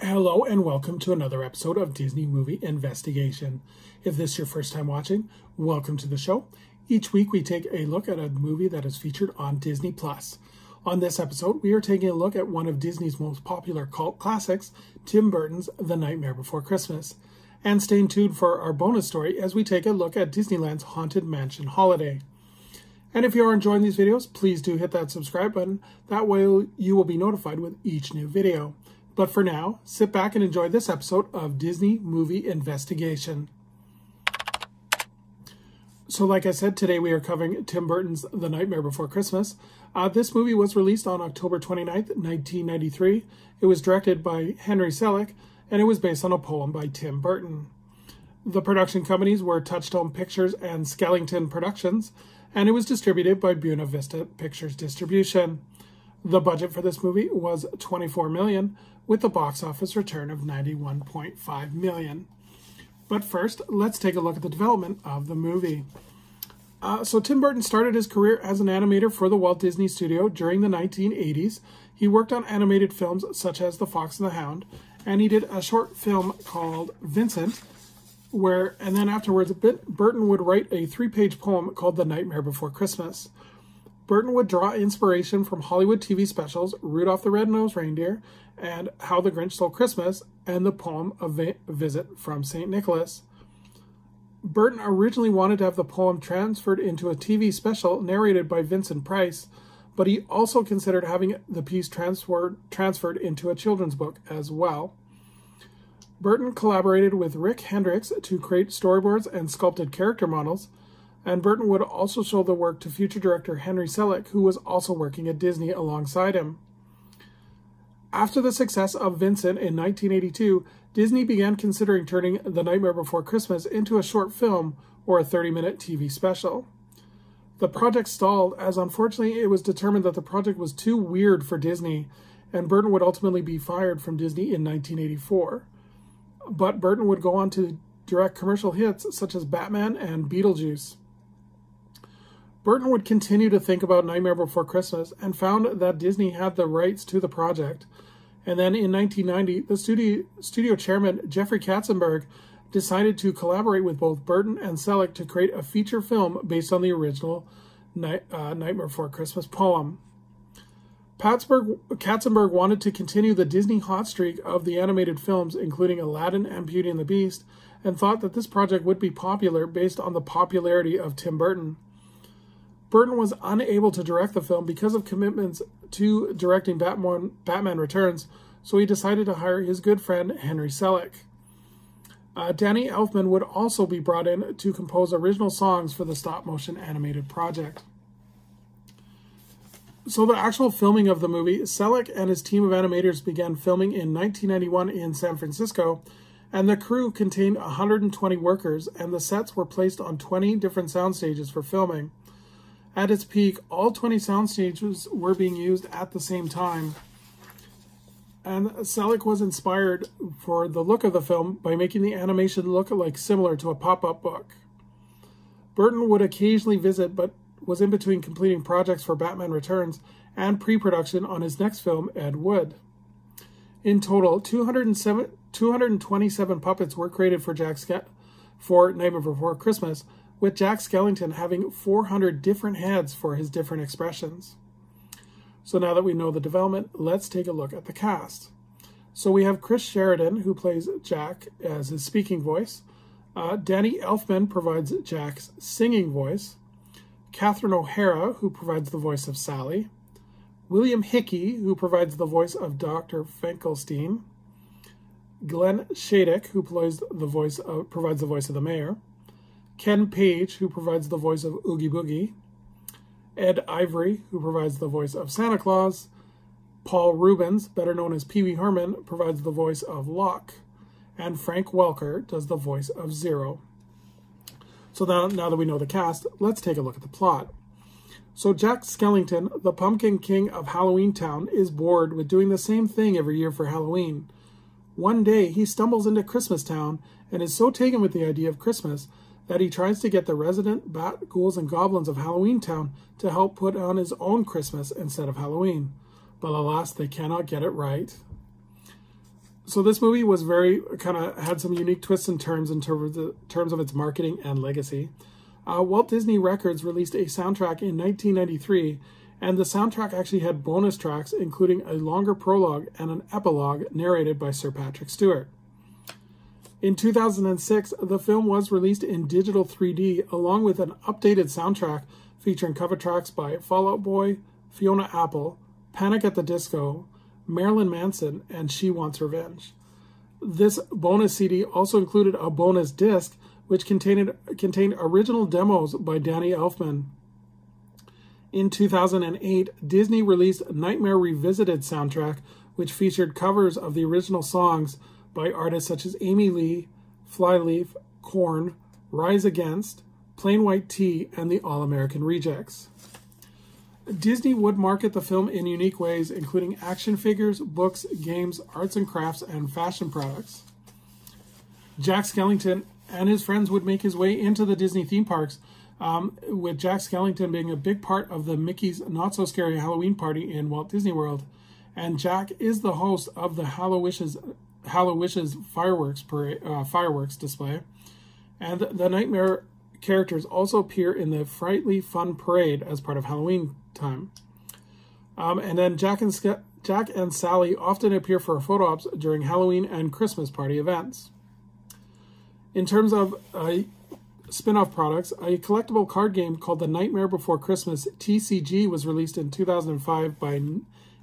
Hello and welcome to another episode of Disney Movie Investigation. If this is your first time watching, welcome to the show. Each week we take a look at a movie that is featured on Disney+. On this episode, we are taking a look at one of Disney's most popular cult classics, Tim Burton's The Nightmare Before Christmas. And stay tuned for our bonus story as we take a look at Disneyland's Haunted Mansion holiday. And if you are enjoying these videos, please do hit that subscribe button. That way you will be notified with each new video. But for now, sit back and enjoy this episode of Disney Movie Investigation. So like I said, today we are covering Tim Burton's The Nightmare Before Christmas. This movie was released on October 29th, 1993. It was directed by Henry Selick, and it was based on a poem by Tim Burton. The production companies were Touchstone Pictures and Skellington Productions, and it was distributed by Buena Vista Pictures Distribution. The budget for this movie was $24 million, with a box office return of $91.5 million. But first, let's take a look at the development of the movie. So Tim Burton started his career as an animator for the Walt Disney Studio during the 1980s. He worked on animated films such as The Fox and the Hound, and he did a short film called Vincent, and then afterwards Burton would write a 3-page poem called The Nightmare Before Christmas. Burton would draw inspiration from Hollywood TV specials Rudolph the Red-Nosed Reindeer and How the Grinch Stole Christmas and the poem A Visit from St. Nicholas. Burton originally wanted to have the poem transferred into a TV special narrated by Vincent Price, but he also considered having the piece transferred into a children's book as well. Burton collaborated with Rick Hendricks to create storyboards and sculpted character models, and Burton would also show the work to future director Henry Selick, who was also working at Disney alongside him. After the success of Vincent in 1982, Disney began considering turning The Nightmare Before Christmas into a short film or a 30-minute TV special. The project stalled as unfortunately it was determined that the project was too weird for Disney, and Burton would ultimately be fired from Disney in 1984. But Burton would go on to direct commercial hits such as Batman and Beetlejuice. Burton would continue to think about Nightmare Before Christmas and found that Disney had the rights to the project. And then in 1990, the studio chairman, Jeffrey Katzenberg, decided to collaborate with both Burton and Selick to create a feature film based on the original Nightmare Before Christmas poem. Katzenberg wanted to continue the Disney hot streak of the animated films, including Aladdin and Beauty and the Beast, and thought that this project would be popular based on the popularity of Tim Burton. Burton was unable to direct the film because of commitments to directing Batman Returns, so he decided to hire his good friend Henry Selick. Danny Elfman would also be brought in to compose original songs for the stop-motion animated project. So the actual filming of the movie, Selick and his team of animators began filming in 1991 in San Francisco, and the crew contained 120 workers, and the sets were placed on 20 different sound stages for filming. At its peak, all 20 sound stages were being used at the same time. And Selick was inspired for the look of the film by making the animation look similar to a pop-up book. Burton would occasionally visit, but was in between completing projects for Batman Returns and pre-production on his next film, Ed Wood. In total, 227 puppets were created for Nightmare Before Christmas, with Jack Skellington having 400 different heads for his different expressions. So now that we know the development, let's take a look at the cast. So we have Chris Sheridan, who plays Jack as his speaking voice. Danny Elfman provides Jack's singing voice. Catherine O'Hara, who provides the voice of Sally. William Hickey, who provides the voice of Dr. Finkelstein. Glenn Shadek, who provides the voice of the mayor. Ken Page, who provides the voice of Oogie Boogie. Ed Ivory, who provides the voice of Santa Claus. Paul Rubens, better known as Pee Wee Herman, provides the voice of Locke. And Frank Welker does the voice of Zero. So now that we know the cast, let's take a look at the plot. So Jack Skellington, the Pumpkin King of Halloween Town, is bored with doing the same thing every year for Halloween. One day, he stumbles into Christmas Town and is so taken with the idea of Christmas that he tries to get the resident bat, ghouls, and goblins of Halloween Town to help put on his own Christmas instead of Halloween. But alas, they cannot get it right. So this movie was had some unique twists and turns in terms of its marketing and legacy. Walt Disney Records released a soundtrack in 1993, and the soundtrack actually had bonus tracks, including a longer prologue and an epilogue narrated by Sir Patrick Stewart. In 2006, the film was released in digital 3D, along with an updated soundtrack featuring cover tracks by Fall Out Boy, Fiona Apple, Panic at the Disco, Marilyn Manson, and She Wants Revenge. This bonus CD also included a bonus disc, which contained original demos by Danny Elfman. In 2008, Disney released Nightmare Revisited soundtrack, which featured covers of the original songs by artists such as Amy Lee, Flyleaf, Korn, Rise Against, Plain White Tee, and the All-American Rejects. Disney would market the film in unique ways, including action figures, books, games, arts and crafts, and fashion products. Jack Skellington and his friends would make his way into the Disney theme parks, with Jack Skellington being a big part of the Mickey's Not So Scary Halloween Party in Walt Disney World. And Jack is the host of the Hallowishes fireworks display. And the Nightmare characters also appear in the Frightly Fun Parade as part of Halloween time. And then Jack and Sally often appear for photo ops during Halloween and Christmas party events. In terms of spin-off products, a collectible card game called The Nightmare Before Christmas TCG was released in 2005 by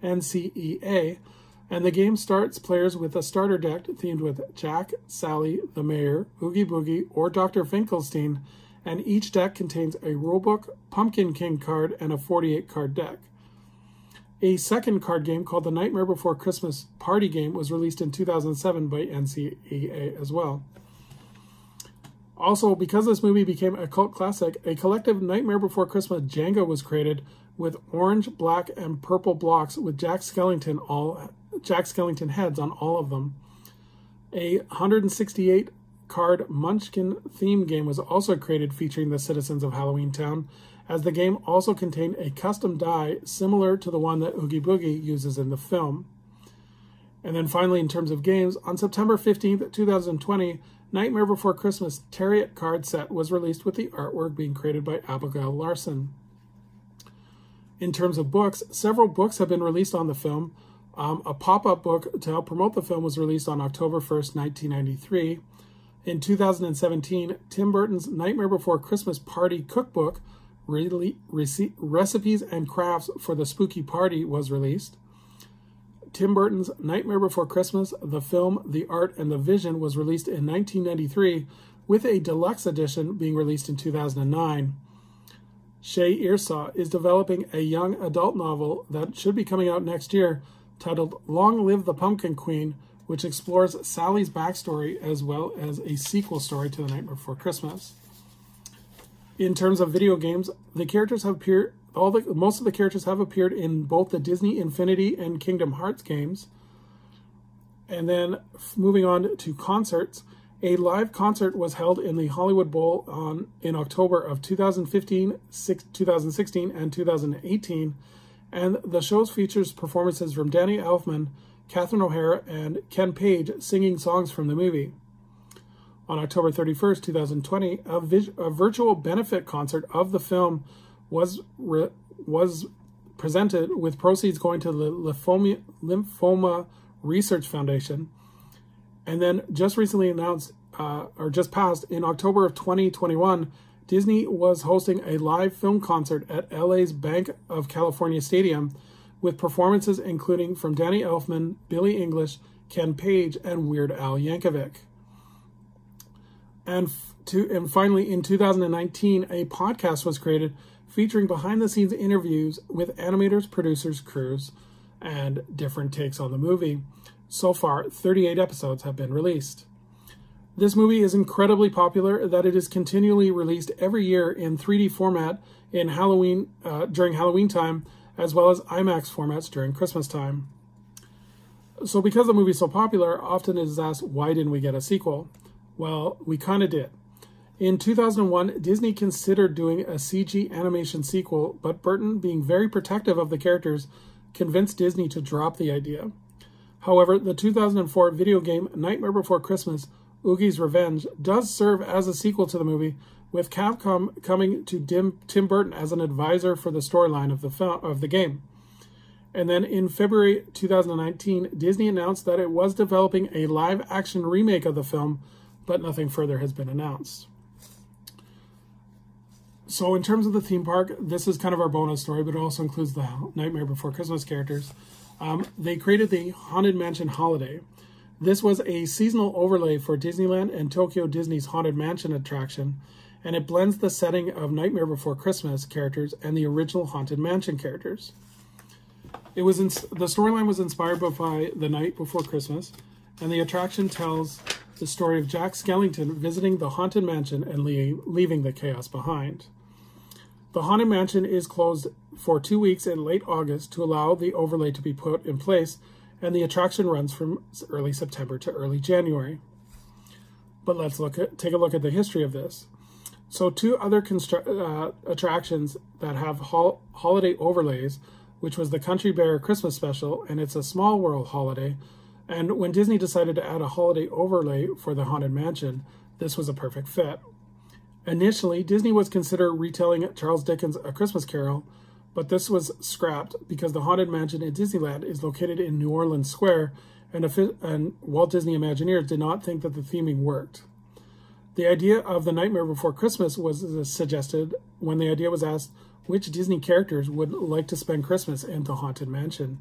NCEA, and the game starts players with a starter deck themed with Jack, Sally, the Mayor, Oogie Boogie, or Dr. Finkelstein, and each deck contains a rulebook, Pumpkin King card, and a 48-card deck. A second card game called The Nightmare Before Christmas Party Game was released in 2007 by NCEA as well. Also, because this movie became a cult classic, a collective Nightmare Before Christmas Jenga was created with orange, black, and purple blocks with Jack Skellington heads on all of them. A 168-card Munchkin theme game was also created featuring the citizens of Halloween Town, as the game also contained a custom die similar to the one that Oogie Boogie uses in the film. And then finally, in terms of games, on September 15th, 2020, Nightmare Before Christmas Tarot card set was released with the artwork being created by Abigail Larson. In terms of books, several books have been released on the film. A pop-up book to help promote the film was released on October 1st, 1993. In 2017, Tim Burton's Nightmare Before Christmas Party Cookbook, Recipes and Crafts for the Spooky Party, was released. Tim Burton's Nightmare Before Christmas, the film, the art, and the vision was released in 1993, with a deluxe edition being released in 2009. Shea Earsaw is developing a young adult novel that should be coming out next year, titled Long Live the Pumpkin Queen, which explores Sally's backstory as well as a sequel story to The Nightmare Before Christmas. In terms of video games, the characters have appeared. Most of the characters have appeared in both the Disney Infinity and Kingdom Hearts games. And then moving on to concerts, a live concert was held in the Hollywood Bowl in October of 2015, 2016, and 2018. And the show features performances from Danny Elfman, Catherine O'Hara, and Ken Page singing songs from the movie. On October 31st, 2020, a virtual benefit concert of the film was presented, with proceeds going to the Lymphoma Research Foundation. And then just recently announced, or just passed, in October of 2021, Disney was hosting a live film concert at LA's Bank of California Stadium, with performances including from Danny Elfman, Billie English, Ken Page, and Weird Al Yankovic. And finally, in 2019, a podcast was created featuring behind-the-scenes interviews with animators, producers, crews, and different takes on the movie. So far, 38 episodes have been released. This movie is incredibly popular that it is continually released every year in 3D format in Halloween during Halloween time, as well as IMAX formats during Christmas time. So because the movie is so popular, often it is asked, why didn't we get a sequel? Well, we kind of did. In 2001, Disney considered doing a CG animation sequel, but Burton, being very protective of the characters, convinced Disney to drop the idea. However, the 2004 video game Nightmare Before Christmas, Oogie's Revenge, does serve as a sequel to the movie, with Capcom coming to Tim Burton as an advisor for the storyline of the game. And then in February 2019, Disney announced that it was developing a live-action remake of the film, but nothing further has been announced. So in terms of the theme park, this is kind of our bonus story, but it also includes the Nightmare Before Christmas characters. They created the Haunted Mansion Holiday. This was a seasonal overlay for Disneyland and Tokyo Disney's Haunted Mansion attraction, and it blends the setting of Nightmare Before Christmas characters and the original Haunted Mansion characters. The storyline was inspired by The Night Before Christmas, and the attraction tells the story of Jack Skellington visiting the Haunted Mansion and leaving the chaos behind. The Haunted Mansion is closed for 2 weeks in late August to allow the overlay to be put in place, and the attraction runs from early September to early January. But let's take a look at the history of this. So 2 other attractions that have holiday overlays, which was the Country Bear Christmas Special and It's a Small World holiday, and when Disney decided to add a holiday overlay for the Haunted Mansion, this was a perfect fit. Initially, Disney was considering retelling Charles Dickens' A Christmas Carol, but this was scrapped because the Haunted Mansion in Disneyland is located in New Orleans Square, and Walt Disney Imagineers did not think that the theming worked. The idea of The Nightmare Before Christmas was suggested when the idea was asked which Disney characters would like to spend Christmas in the Haunted Mansion.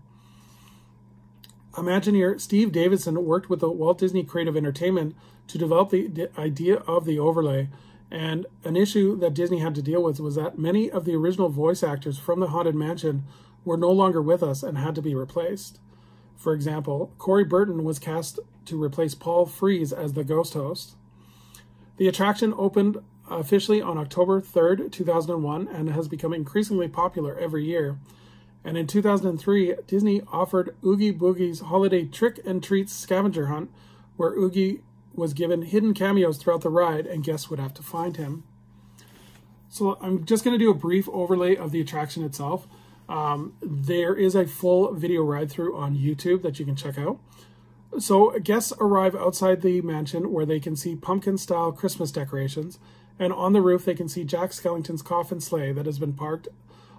Imagineer Steve Davidson worked with the Walt Disney Creative Entertainment to develop the idea of the overlay, and an issue that Disney had to deal with was that many of the original voice actors from the Haunted Mansion were no longer with us and had to be replaced. For example, Corey Burton was cast to replace Paul Frees as the ghost host. The attraction opened officially on October 3rd, 2001, and has become increasingly popular every year. And in 2003, Disney offered Oogie Boogie's Holiday Trick and Treats Scavenger Hunt, where Oogie was given hidden cameos throughout the ride, and guests would have to find him. So I'm just going to do a brief overlay of the attraction itself. There is a full video ride-through on YouTube that you can check out. So guests arrive outside the mansion where they can see pumpkin-style Christmas decorations, and on the roof they can see Jack Skellington's coffin sleigh that has been parked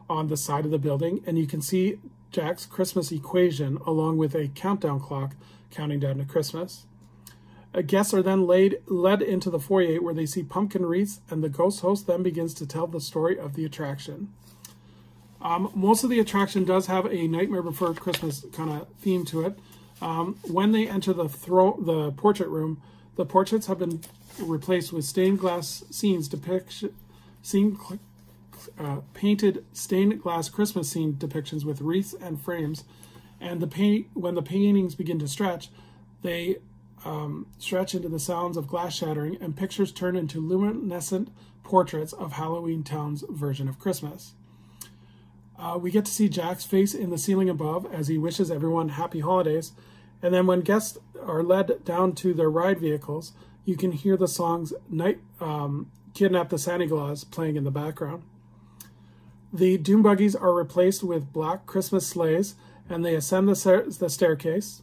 on the side of the building, and you can see Jack's Christmas equation along with a countdown clock counting down to Christmas. Guests are then led into the foyer where they see pumpkin wreaths, and the ghost host then begins to tell the story of the attraction. Most of the attraction does have a Nightmare Before Christmas kind of theme to it. When they enter the portrait room, the portraits have been replaced with stained glass painted stained glass Christmas scene depictions with wreaths and frames. And when the paintings begin to stretch, they stretch into the sounds of glass shattering, and pictures turn into luminescent portraits of Halloween Town's version of Christmas. We get to see Jack's face in the ceiling above as he wishes everyone happy holidays. And then when guests are led down to their ride vehicles, you can hear the songs Kidnap the Santa Claus playing in the background. The Doom Buggies are replaced with black Christmas sleighs, and they ascend the staircase.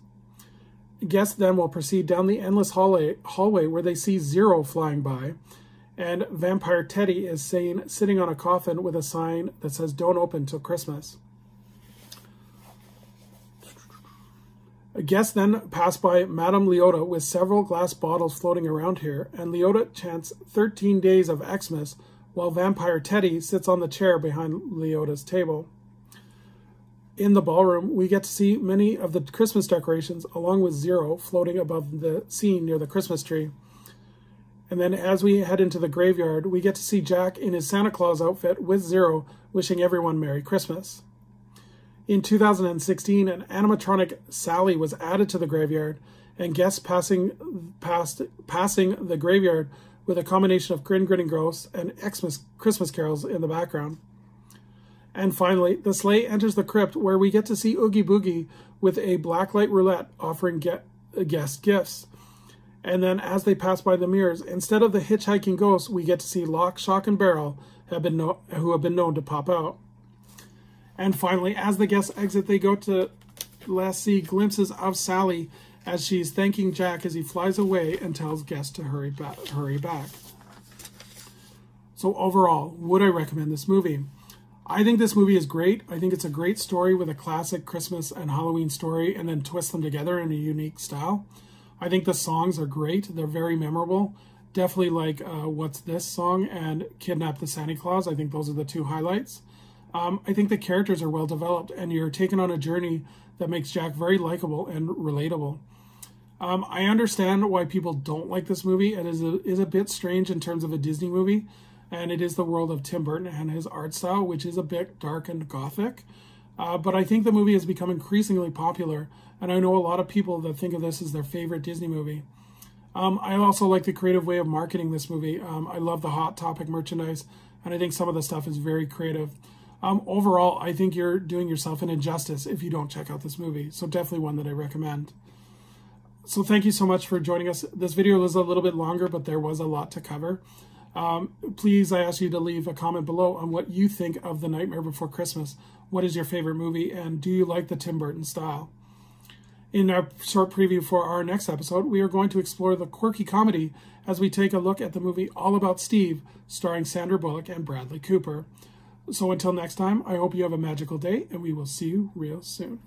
Guests then will proceed down the endless hallway where they see Zero flying by, and Vampire Teddy is sitting on a coffin with a sign that says "Don't open till Christmas." Guests then pass by Madame Leota with several glass bottles floating around here, and Leota chants 13 Days of Xmas while Vampire Teddy sits on the chair behind Leota's table. In the ballroom, we get to see many of the Christmas decorations along with Zero floating above the scene near the Christmas tree. And then as we head into the graveyard, we get to see Jack in his Santa Claus outfit with Zero wishing everyone Merry Christmas. In 2016, an animatronic Sally was added to the graveyard, and guests passing the graveyard with a combination of Grinning Ghosts and Xmas Christmas carols in the background. And finally, the sleigh enters the crypt where we get to see Oogie Boogie with a blacklight roulette offering guest gifts. And then as they pass by the mirrors, instead of the hitchhiking ghosts, we get to see Lock, Shock, and Barrel who have been known to pop out. And finally, as the guests exit, they go to see glimpses of Sally as she's thanking Jack as he flies away and tells guests to hurry back. So overall, would I recommend this movie? I think this movie is great. I think it's a great story with a classic Christmas and Halloween story and then twist them together in a unique style. I think the songs are great. They're very memorable. Definitely like What's This Song and Kidnap the Santa Claus. I think those are the two highlights. I think the characters are well developed and you're taken on a journey that makes Jack very likable and relatable. I understand why people don't like this movie. It is a bit strange in terms of a Disney movie, and it is the world of Tim Burton and his art style, which is a bit dark and gothic. But I think the movie has become increasingly popular, and I know a lot of people that think of this as their favorite Disney movie. I also like the creative way of marketing this movie. I love the Hot Topic merchandise, and I think some of the stuff is very creative. Overall, I think you're doing yourself an injustice if you don't check out this movie, so definitely one that I recommend. So thank you so much for joining us. This video was a little bit longer, but there was a lot to cover. Please, I ask you to leave a comment below on what you think of The Nightmare Before Christmas. What is your favorite movie, and do you like the Tim Burton style? In our short preview for our next episode, we are going to explore the quirky comedy as we take a look at the movie All About Steve, starring Sandra Bullock and Bradley Cooper. So until next time, I hope you have a magical day, and we will see you real soon.